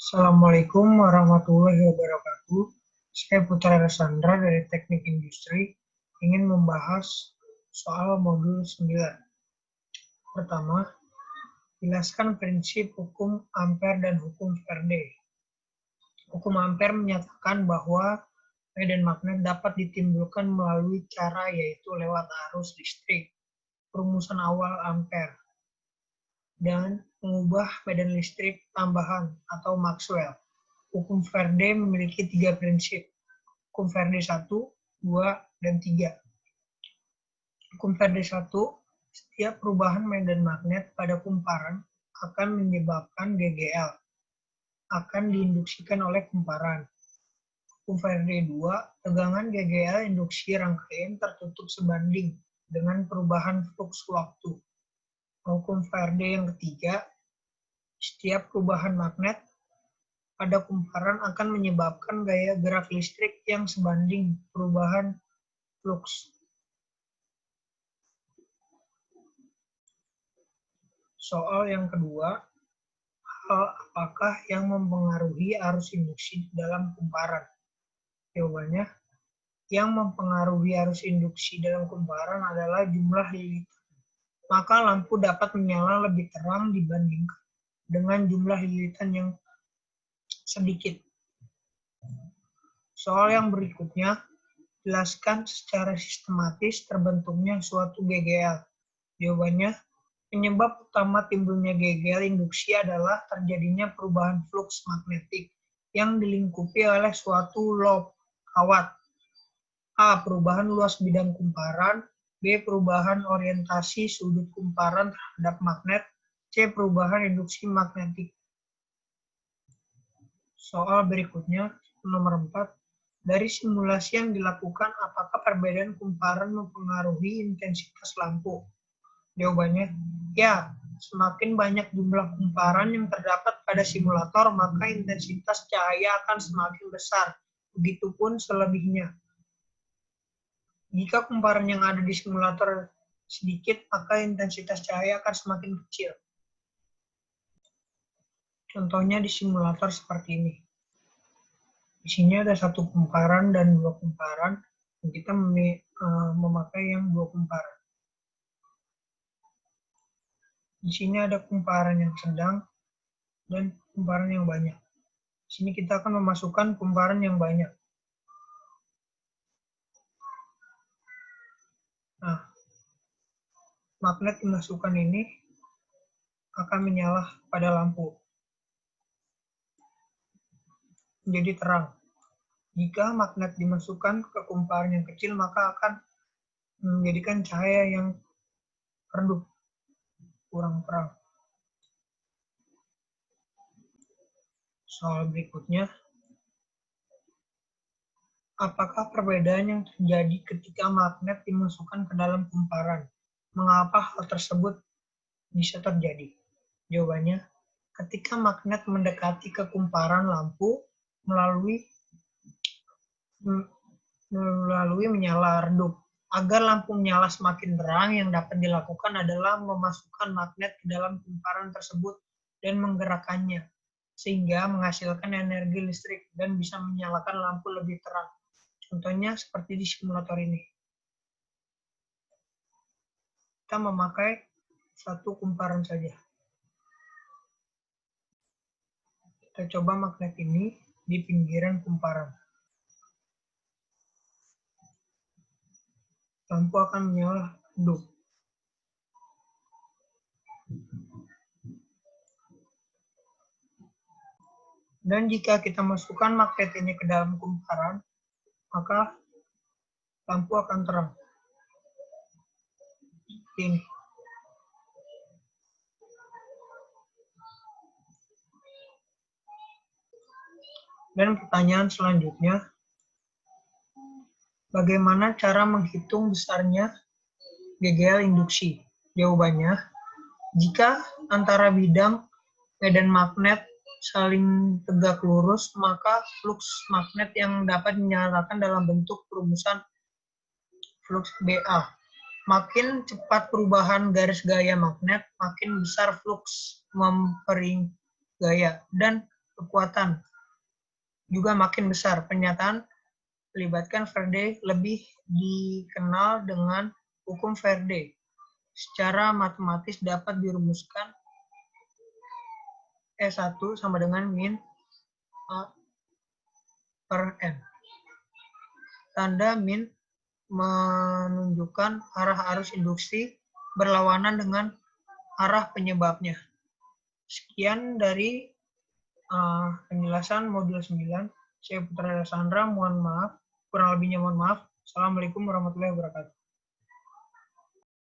Assalamualaikum warahmatullahi wabarakatuh. Saya Putra Rasandra dari Teknik Industri ingin membahas soal modul 9. Pertama, jelaskan prinsip hukum Ampere dan hukum Faraday. Hukum Ampere menyatakan bahwa medan magnet dapat ditimbulkan melalui cara yaitu lewat arus listrik, perumusan awal Ampere, dan mengubah medan listrik tambahan atau Maxwell. Hukum Faraday memiliki 3 prinsip. Hukum Faraday 1, 2, dan 3. Hukum Faraday 1, setiap perubahan medan magnet pada kumparan akan menyebabkan GGL, akan diinduksikan oleh kumparan. Hukum Faraday 2, tegangan GGL induksi rangkaian tertutup sebanding dengan perubahan flux waktu. Hukum Faraday yang ketiga, setiap perubahan magnet pada kumparan akan menyebabkan gaya gerak listrik yang sebanding perubahan flux. Soal yang kedua, hal apakah yang mempengaruhi arus induksi dalam kumparan? Jawabannya, yang mempengaruhi arus induksi dalam kumparan adalah jumlah lilitan. Maka lampu dapat menyala lebih terang dibandingkan dengan jumlah lilitan yang sedikit. Soal yang berikutnya, jelaskan secara sistematis terbentuknya suatu GGL. Jawabannya, penyebab utama timbulnya GGL induksi adalah terjadinya perubahan flux magnetik yang dilingkupi oleh suatu loop kawat. A. Perubahan luas bidang kumparan. B. Perubahan orientasi sudut kumparan terhadap magnet. C. Perubahan induksi magnetik. Soal berikutnya, nomor 4. Dari simulasi yang dilakukan, apakah perbedaan kumparan mempengaruhi intensitas lampu? Jawabannya, ya. Semakin banyak jumlah kumparan yang terdapat pada simulator, maka intensitas cahaya akan semakin besar. Begitupun selebihnya. Jika kumparan yang ada di simulator sedikit, maka intensitas cahaya akan semakin kecil. Contohnya di simulator seperti ini. Di sini ada satu kumparan dan dua kumparan. Kita memakai yang dua kumparan. Di sini ada kumparan yang sedang dan kumparan yang banyak. Di sini kita akan memasukkan kumparan yang banyak. Nah, magnet dimasukkan ini akan menyala pada lampu. Menjadi terang. Jika magnet dimasukkan ke kumparan yang kecil, maka akan menjadikan cahaya yang redup, kurang terang. Soal berikutnya, apakah perbedaan yang terjadi ketika magnet dimasukkan ke dalam kumparan? Mengapa hal tersebut bisa terjadi? Jawabannya, ketika magnet mendekati ke kumparan lampu melalui menyala redup. Agar lampu menyala semakin terang, yang dapat dilakukan adalah memasukkan magnet ke dalam kumparan tersebut dan menggerakkannya, sehingga menghasilkan energi listrik dan bisa menyalakan lampu lebih terang. Contohnya seperti di simulator ini. Kita memakai satu kumparan saja. Kita coba magnet ini di pinggiran kumparan. Lampu akan menyala redup. Dan jika kita masukkan magnet ini ke dalam kumparan, maka lampu akan terang. Seperti ini. Dan pertanyaan selanjutnya, bagaimana cara menghitung besarnya GGL induksi? Jawabannya, jika antara bidang medan magnet saling tegak lurus, maka flux magnet yang dapat dinyatakan dalam bentuk perumusan flux BA. Makin cepat perubahan garis gaya magnet, makin besar flux mempering gaya, dan kekuatan juga makin besar. Pernyataan melibatkan Faraday lebih dikenal dengan hukum Faraday. Secara matematis dapat dirumuskan E1 sama dengan min A per N. Tanda min menunjukkan arah arus induksi berlawanan dengan arah penyebabnya. Sekian dari penjelasan modul 9. Saya Putra Sandra, mohon maaf. Kurang lebihnya mohon maaf. Assalamualaikum warahmatullahi wabarakatuh.